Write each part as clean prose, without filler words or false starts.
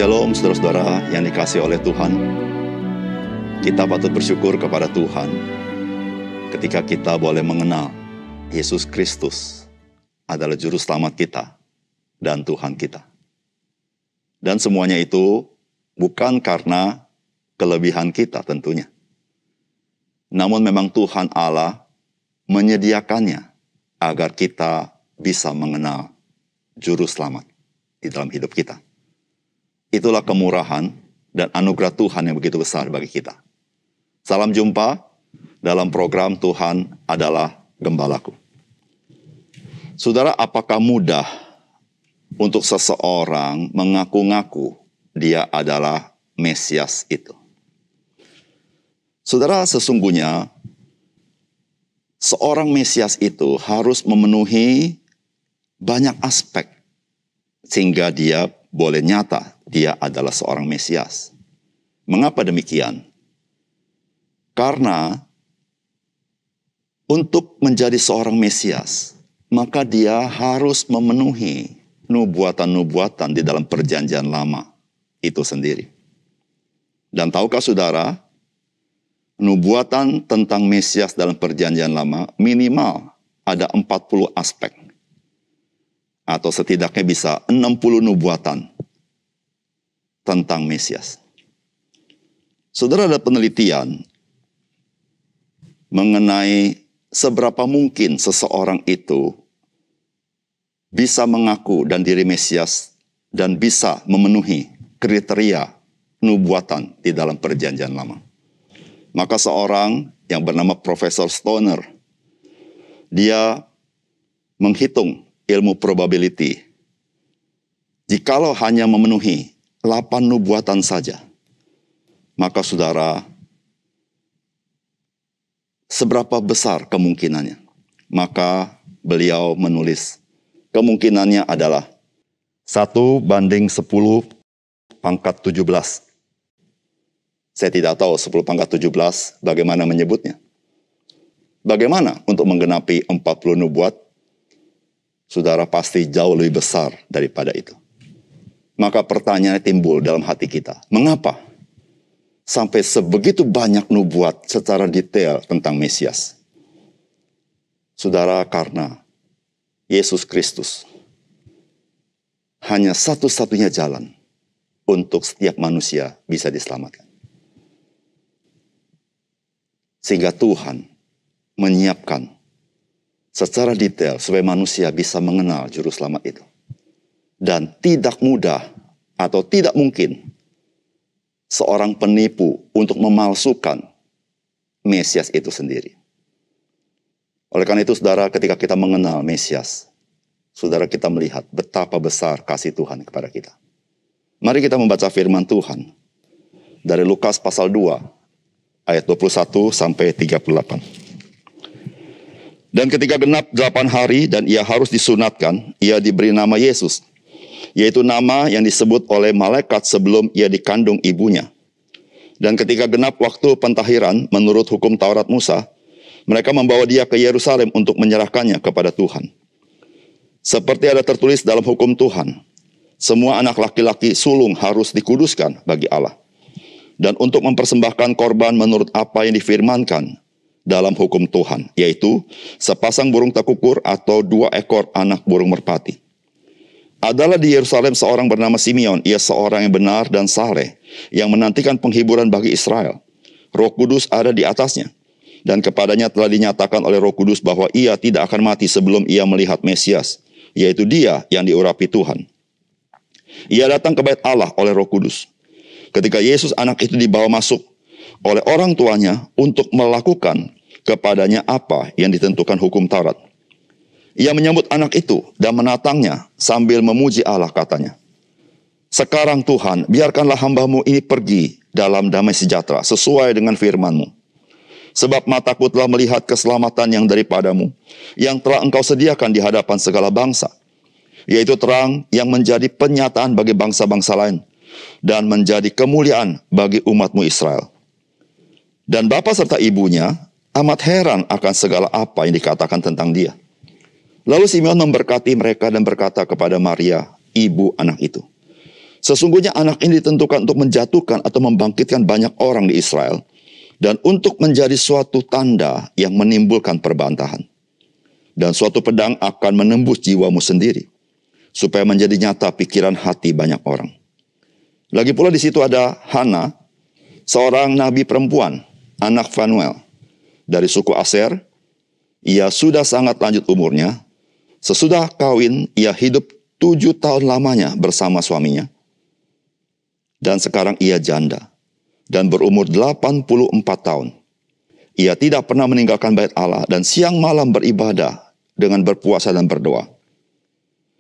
Shalom saudara-saudara yang dikasihi oleh Tuhan. Kita patut bersyukur kepada Tuhan ketika kita boleh mengenal Yesus Kristus adalah juru selamat kita dan Tuhan kita. Dan semuanya itu bukan karena kelebihan kita tentunya. Namun memang Tuhan Allah menyediakannya agar kita bisa mengenal juru selamat di dalam hidup kita. Itulah kemurahan dan anugerah Tuhan yang begitu besar bagi kita. Salam jumpa dalam program Tuhan adalah Gembalaku. Saudara, apakah mudah untuk seseorang mengaku-ngaku dia adalah Mesias itu? Saudara, sesungguhnya seorang Mesias itu harus memenuhi banyak aspek sehingga dia boleh nyata dia adalah seorang Mesias. Mengapa demikian? Karena untuk menjadi seorang Mesias, maka dia harus memenuhi nubuatan-nubuatan di dalam perjanjian lama itu sendiri. Dan tahukah saudara, nubuatan tentang Mesias dalam perjanjian lama minimal ada 40 aspek. Atau setidaknya bisa 60 nubuatan tentang Mesias. Saudara, ada penelitian mengenai seberapa mungkin seseorang itu bisa mengaku dan diri Mesias dan bisa memenuhi kriteria nubuatan di dalam perjanjian lama. Maka seorang yang bernama Profesor Stoner, dia menghitung ilmu probability. Jikalau hanya memenuhi 8 nubuatan saja, maka saudara, seberapa besar kemungkinannya? Maka beliau menulis, kemungkinannya adalah 1:10⁻17. Saya tidak tahu 10⁻17 bagaimana menyebutnya. Bagaimana untuk menggenapi 40 nubuat? Saudara, pasti jauh lebih besar daripada itu. Maka pertanyaan timbul dalam hati kita. Mengapa sampai sebegitu banyak nubuat secara detail tentang Mesias? Saudara, karena Yesus Kristus hanya satu-satunya jalan untuk setiap manusia bisa diselamatkan. Sehingga Tuhan menyiapkan secara detail supaya manusia bisa mengenal juru selamat itu. Dan tidak mudah atau tidak mungkin seorang penipu untuk memalsukan Mesias itu sendiri. Oleh karena itu saudara, ketika kita mengenal Mesias, saudara, kita melihat betapa besar kasih Tuhan kepada kita. Mari kita membaca firman Tuhan dari Lukas pasal 2 ayat 21 sampai 38. Dan ketika genap 8 hari dan ia harus disunatkan, ia diberi nama Yesus, yaitu nama yang disebut oleh malaikat sebelum ia dikandung ibunya. Dan ketika genap waktu pentahiran menurut hukum Taurat Musa, mereka membawa dia ke Yerusalem untuk menyerahkannya kepada Tuhan. Seperti ada tertulis dalam hukum Tuhan, semua anak laki-laki sulung harus dikuduskan bagi Allah. Dan untuk mempersembahkan korban menurut apa yang difirmankan dalam hukum Tuhan, yaitu sepasang burung tekukur atau 2 ekor anak burung merpati. Adalah di Yerusalem seorang bernama Simeon, ia seorang yang benar dan saleh, yang menantikan penghiburan bagi Israel. Roh Kudus ada di atasnya, dan kepadanya telah dinyatakan oleh Roh Kudus bahwa ia tidak akan mati sebelum ia melihat Mesias, yaitu dia yang diurapi Tuhan. Ia datang ke bait Allah oleh Roh Kudus. Ketika Yesus anak itu dibawa masuk oleh orang tuanya untuk melakukan kepadanya apa yang ditentukan hukum Taurat. Ia menyambut anak itu dan menatangnya sambil memuji Allah, katanya, "Sekarang Tuhan, biarkanlah hamba-Mu ini pergi dalam damai sejahtera sesuai dengan firman-Mu. Sebab mataku telah melihat keselamatan yang daripada-Mu, yang telah Engkau sediakan di hadapan segala bangsa, yaitu terang yang menjadi penyataan bagi bangsa-bangsa lain, dan menjadi kemuliaan bagi umat-Mu Israel." Dan bapa serta ibunya amat heran akan segala apa yang dikatakan tentang dia. Lalu Simeon memberkati mereka dan berkata kepada Maria, ibu anak itu, Sesungguhnya anak ini ditentukan untuk menjatuhkan atau membangkitkan banyak orang di Israel dan untuk menjadi suatu tanda yang menimbulkan perbantahan. Dan suatu pedang akan menembus jiwamu sendiri, supaya menjadi nyata pikiran hati banyak orang. Lagi pula di situ ada Hana, seorang nabi perempuan, anak Fanuel, dari suku Aser. Ia sudah sangat lanjut umurnya. Sesudah kawin, ia hidup 7 tahun lamanya bersama suaminya. Dan sekarang ia janda, dan berumur 84 tahun. Ia tidak pernah meninggalkan bait Allah, dan siang malam beribadah dengan berpuasa dan berdoa.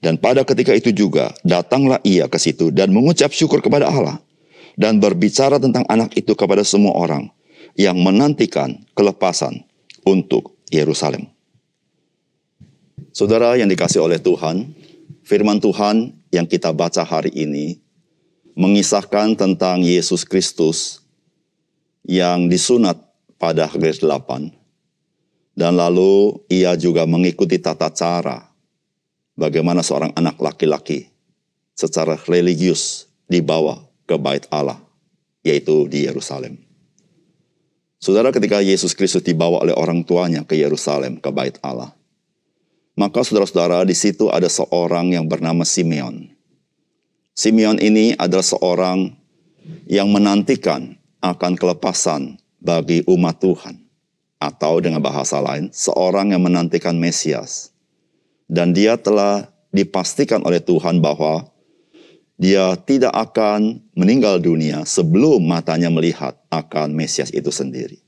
Dan pada ketika itu juga, datanglah ia ke situ dan mengucap syukur kepada Allah, dan berbicara tentang anak itu kepada semua orang yang menantikan kelepasan untuk Yerusalem. Saudara yang dikasihi oleh Tuhan, firman Tuhan yang kita baca hari ini mengisahkan tentang Yesus Kristus yang disunat pada hari 8. Dan lalu ia juga mengikuti tata cara bagaimana seorang anak laki-laki secara religius dibawa ke bait Allah, yaitu di Yerusalem. Saudara, ketika Yesus Kristus dibawa oleh orang tuanya ke Yerusalem, ke bait Allah, maka saudara-saudara, di situ ada seorang yang bernama Simeon. Simeon ini adalah seorang yang menantikan akan kelepasan bagi umat Tuhan. Atau dengan bahasa lain, seorang yang menantikan Mesias. Dan dia telah dipastikan oleh Tuhan bahwa dia tidak akan meninggal dunia sebelum matanya melihat akan Mesias itu sendiri.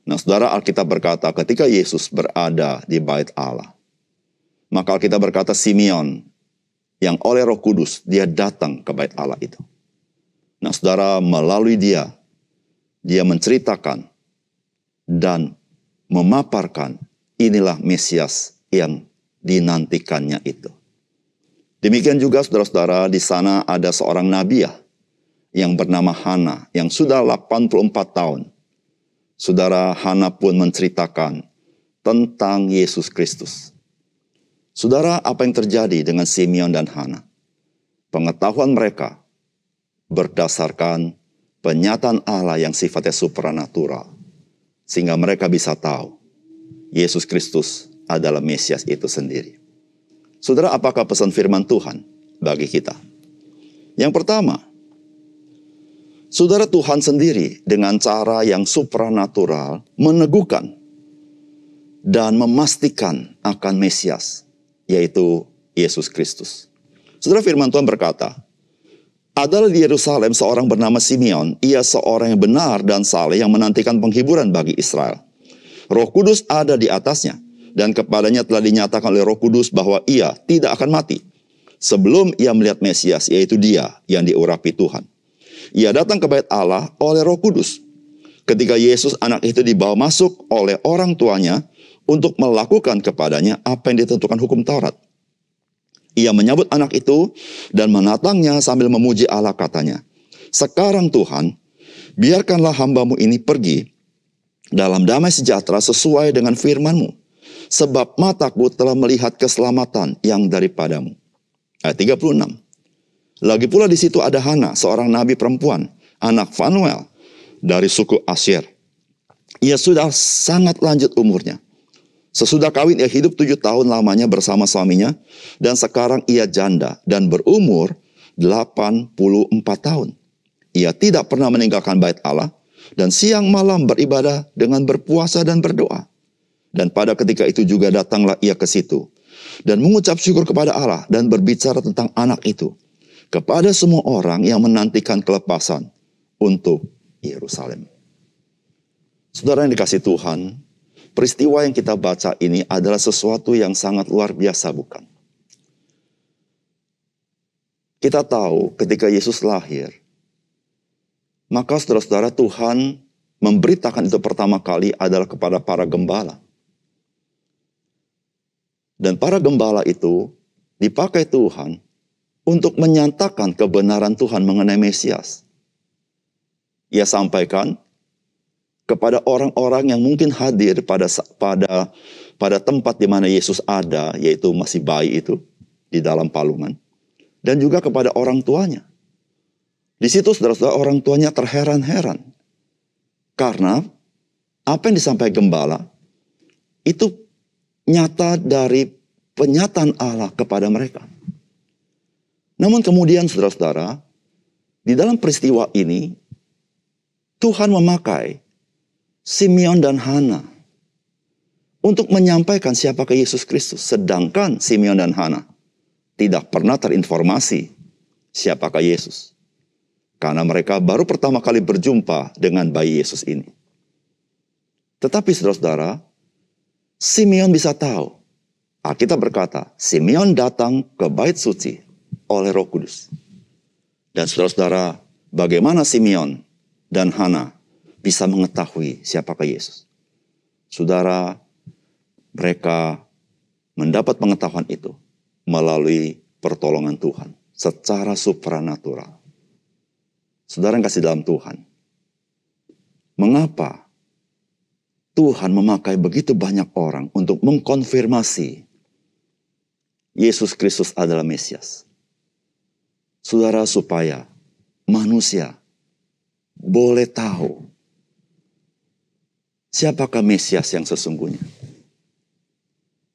Nah, saudara, Alkitab berkata ketika Yesus berada di bait Allah, maka Alkitab berkata Simeon yang oleh Roh Kudus dia datang ke bait Allah itu. Nah, saudara, melalui dia menceritakan dan memaparkan inilah Mesias yang dinantikannya itu. Demikian juga saudara-saudara, di sana ada seorang nabiah yang bernama Hana yang sudah 84 tahun. Saudara, Hana pun menceritakan tentang Yesus Kristus. Saudara, apa yang terjadi dengan Simeon dan Hana? Pengetahuan mereka berdasarkan penyataan Allah yang sifatnya supranatural. Sehingga mereka bisa tahu Yesus Kristus adalah Mesias itu sendiri. Saudara, apakah pesan firman Tuhan bagi kita? Yang pertama, saudara, Tuhan sendiri dengan cara yang supranatural meneguhkan dan memastikan akan Mesias, yaitu Yesus Kristus. Saudara, firman Tuhan berkata, adalah di Yerusalem seorang bernama Simeon. Ia seorang yang benar dan saleh yang menantikan penghiburan bagi Israel. Roh Kudus ada di atasnya, dan kepadanya telah dinyatakan oleh Roh Kudus bahwa ia tidak akan mati sebelum ia melihat Mesias, yaitu dia yang diurapi Tuhan. Ia datang ke bait Allah oleh Roh Kudus. Ketika Yesus anak itu dibawa masuk oleh orang tuanya untuk melakukan kepadanya apa yang ditentukan hukum Taurat. Ia menyambut anak itu dan menatangnya sambil memuji Allah, katanya, sekarang Tuhan, biarkanlah hambamu ini pergi dalam damai sejahtera sesuai dengan firman-Mu, sebab mataku telah melihat keselamatan yang daripadamu. Ayat 36. Lagi pula di situ ada Hana, seorang nabi perempuan, anak Fanuel, dari suku Aser. Ia sudah sangat lanjut umurnya. Sesudah kawin ia hidup 7 tahun lamanya bersama suaminya, dan sekarang ia janda dan berumur 84 tahun. Ia tidak pernah meninggalkan bait Allah, dan siang malam beribadah dengan berpuasa dan berdoa. Dan pada ketika itu juga datanglah ia ke situ, dan mengucap syukur kepada Allah, dan berbicara tentang anak itu, kepada semua orang yang menantikan kelepasan untuk Yerusalem. Saudara yang dikasihi Tuhan, peristiwa yang kita baca ini adalah sesuatu yang sangat luar biasa, bukan? Kita tahu ketika Yesus lahir, maka saudara-saudara, Tuhan memberitakan itu pertama kali adalah kepada para gembala. Dan para gembala itu dipakai Tuhan untuk menyatakan kebenaran Tuhan mengenai Mesias. Ia sampaikan kepada orang-orang yang mungkin hadir pada tempat di mana Yesus ada, yaitu masih bayi itu di dalam palungan, dan juga kepada orang tuanya. Di situ saudara-saudara orang tuanya terheran-heran. Karena apa yang disampaikan gembala itu nyata dari penyataan Allah kepada mereka. Namun kemudian saudara-saudara, di dalam peristiwa ini Tuhan memakai Simeon dan Hana untuk menyampaikan siapakah Yesus Kristus. Sedangkan Simeon dan Hana tidak pernah terinformasi siapakah Yesus. Karena mereka baru pertama kali berjumpa dengan bayi Yesus ini. Tetapi saudara-saudara, Simeon bisa tahu. Alkitab berkata, Simeon datang ke bait suci oleh Roh Kudus. Dan saudara-saudara, bagaimana Simeon dan Hana bisa mengetahui siapakah Yesus? Saudara, mereka mendapat pengetahuan itu melalui pertolongan Tuhan secara supranatural. Saudara yang kasih dalam Tuhan, mengapa Tuhan memakai begitu banyak orang untuk mengkonfirmasi Yesus Kristus adalah Mesias? Saudara, supaya manusia boleh tahu siapakah Mesias yang sesungguhnya.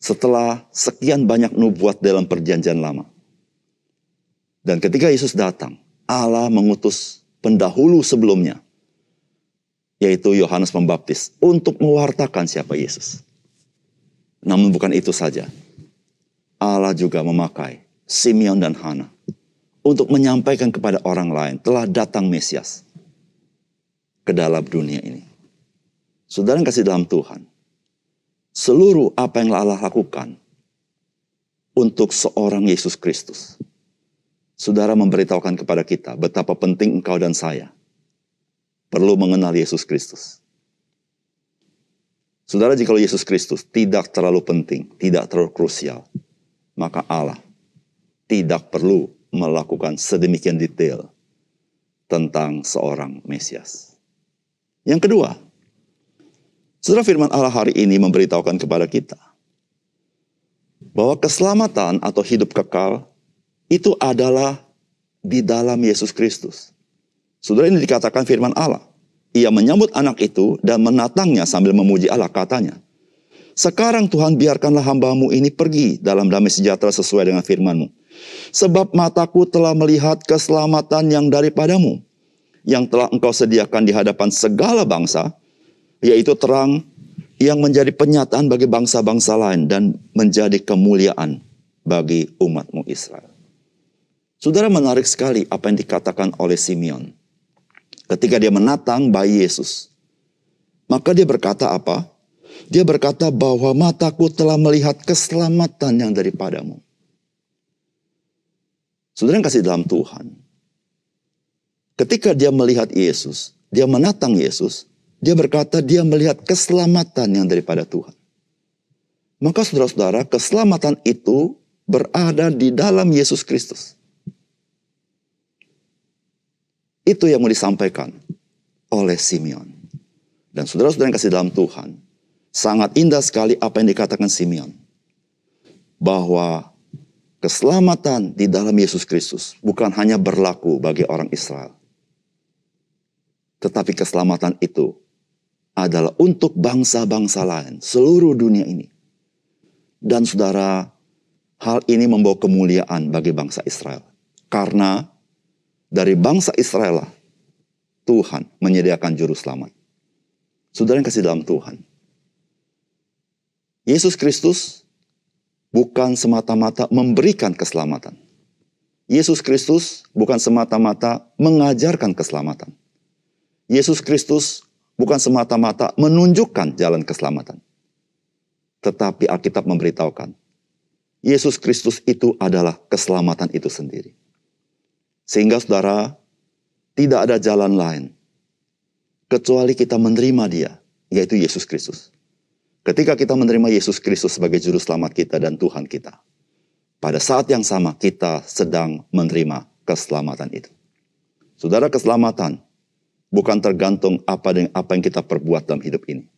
Setelah sekian banyak nubuat dalam perjanjian lama. Dan ketika Yesus datang, Allah mengutus pendahulu sebelumnya, yaitu Yohanes Pembaptis, untuk mewartakan siapa Yesus. Namun bukan itu saja. Allah juga memakai Simeon dan Hana untuk menyampaikan kepada orang lain telah datang Mesias ke dalam dunia ini. Saudara yang kasih dalam Tuhan, seluruh apa yang Allah lakukan untuk seorang Yesus Kristus, saudara memberitahukan kepada kita betapa penting engkau dan saya perlu mengenal Yesus Kristus. Saudara, jika Yesus Kristus tidak terlalu penting, tidak terlalu krusial, maka Allah tidak perlu melakukan sedemikian detail tentang seorang Mesias. Yang kedua, saudara, firman Allah hari ini memberitahukan kepada kita bahwa keselamatan atau hidup kekal itu adalah di dalam Yesus Kristus. Saudara, ini dikatakan firman Allah. Ia menyambut anak itu dan menatangnya sambil memuji Allah, katanya, sekarang Tuhan, biarkanlah hamba-Mu ini pergi dalam damai sejahtera sesuai dengan firman-Mu. Sebab mataku telah melihat keselamatan yang daripada-Mu, yang telah Engkau sediakan di hadapan segala bangsa, yaitu terang yang menjadi penyataan bagi bangsa-bangsa lain dan menjadi kemuliaan bagi umat-Mu Israel. Saudara, menarik sekali apa yang dikatakan oleh Simeon. Ketika dia menatang bayi Yesus, maka dia berkata apa? Dia berkata bahwa mataku telah melihat keselamatan yang daripada-Mu. Saudara yang kasih dalam Tuhan, ketika dia melihat Yesus, dia menatang Yesus, dia berkata dia melihat keselamatan yang daripada Tuhan. Maka saudara-saudara, keselamatan itu berada di dalam Yesus Kristus. Itu yang mau disampaikan oleh Simeon. Dan saudara-saudara yang kasih dalam Tuhan, sangat indah sekali apa yang dikatakan Simeon. Bahwa keselamatan di dalam Yesus Kristus bukan hanya berlaku bagi orang Israel. Tetapi keselamatan itu adalah untuk bangsa-bangsa lain, seluruh dunia ini. Dan saudara, hal ini membawa kemuliaan bagi bangsa Israel. Karena dari bangsa Israel lah Tuhan menyediakan juru selamat. Saudara yang kasih dalam Tuhan, Yesus Kristus bukan semata-mata memberikan keselamatan. Yesus Kristus bukan semata-mata mengajarkan keselamatan. Yesus Kristus bukan semata-mata menunjukkan jalan keselamatan. Tetapi Alkitab memberitahukan, Yesus Kristus itu adalah keselamatan itu sendiri. Sehingga saudara, tidak ada jalan lain kecuali kita menerima Dia, yaitu Yesus Kristus. Ketika kita menerima Yesus Kristus sebagai juru selamat kita dan Tuhan kita, pada saat yang sama kita sedang menerima keselamatan itu. Saudara, keselamatan bukan tergantung apa yang kita perbuat dalam hidup ini.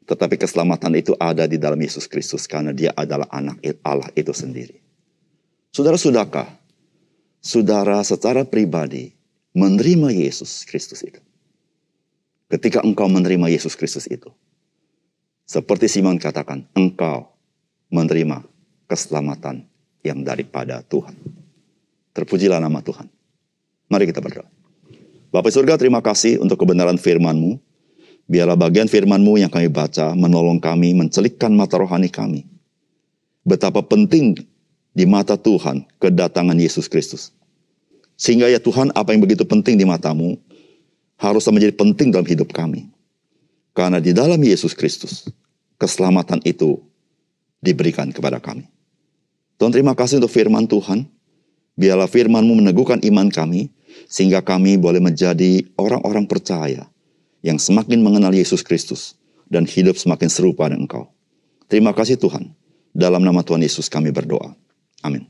Tetapi keselamatan itu ada di dalam Yesus Kristus karena Dia adalah anak Allah itu sendiri. Saudara, sudahkah saudara secara pribadi menerima Yesus Kristus itu. Ketika engkau menerima Yesus Kristus itu, seperti Simon katakan, engkau menerima keselamatan yang daripada Tuhan. Terpujilah nama Tuhan. Mari kita berdoa. Bapa surga, terima kasih untuk kebenaran firman-Mu. Biarlah bagian firman-Mu yang kami baca menolong kami, mencelikkan mata rohani kami. Betapa penting di mata Tuhan kedatangan Yesus Kristus. Sehingga ya Tuhan, apa yang begitu penting di mata-Mu haruslah menjadi penting dalam hidup kami. Karena di dalam Yesus Kristus, keselamatan itu diberikan kepada kami. Tuhan, terima kasih untuk firman Tuhan. Biarlah firman-Mu meneguhkan iman kami, sehingga kami boleh menjadi orang-orang percaya yang semakin mengenal Yesus Kristus dan hidup semakin serupa dengan Engkau. Terima kasih Tuhan. Dalam nama Tuhan Yesus kami berdoa. Amin.